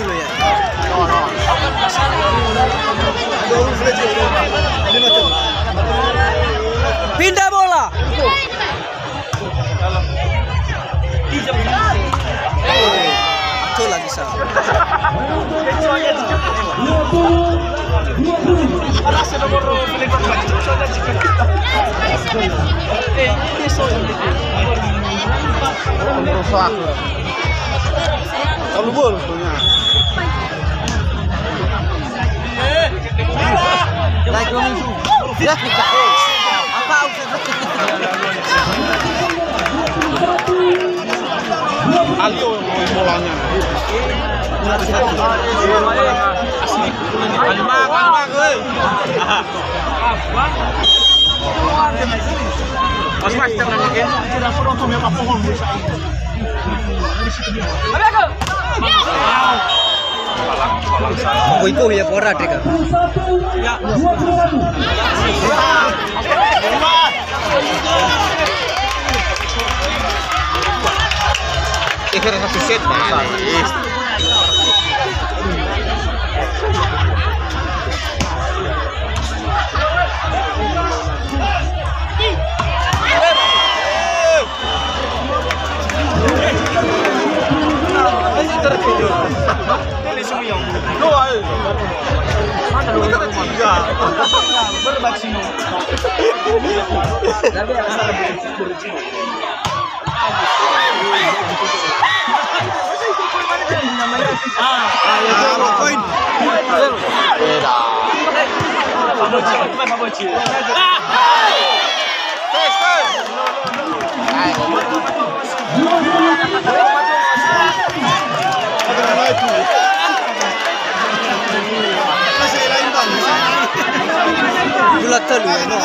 lo ya. Pindah bola. Betul lagi sah. Kalau bol punya. Lagi musuh. Lihat nih kak. Apa Alio bolanya. Asli. Kalmak euy. Mas jangan lagi. Tidak penonton yang pohon bisa. Iko ya pora dek. Ya. Ikan satu set bangsa. Ini semua. Dua. Mana lu kita tiga. Berbagi. Tapi asal berbagi. Poin. Beda. Bulat telu no.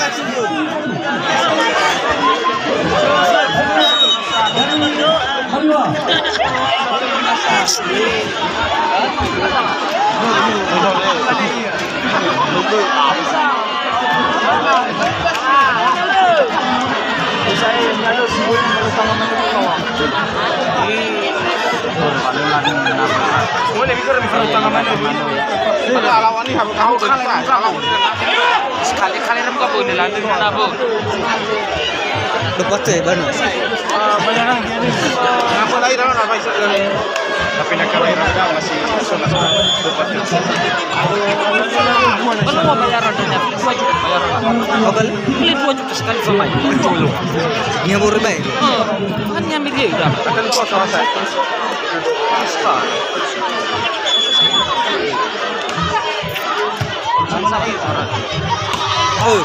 Sekali-kali remka po nilandin mo na po. Lepas tu baru. Bayaran gini. Ngapa lain orang apa isu dari. Tapi nak kawin orang masih sama-sama dapat. Kalau mau bayaran di Netflix 2 juta bayaran. Apa? Beli 2 juta sekali sama itu. Ni baru baik. Kan nyambil dia udah. Akan kau salah saya. Oh.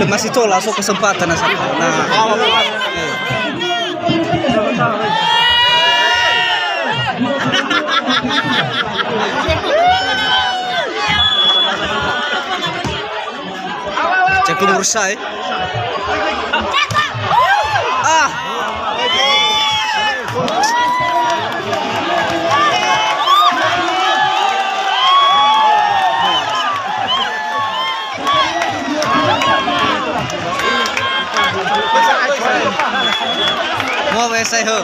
Masih tolak so kesempatan asal. Nah. Cek umur saya. Ah. Mau saya ho.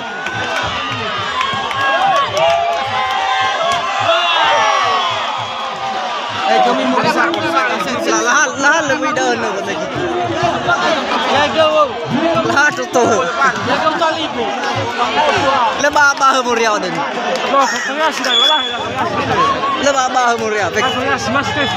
Kami mau lahan lebih daun lagi. Jaga wo. Lahan tu. Jaga tali ko. Lebah bah muriau dan. Loh, katanya sudah lah. Lebah bah muriau. Katanya mas Steve.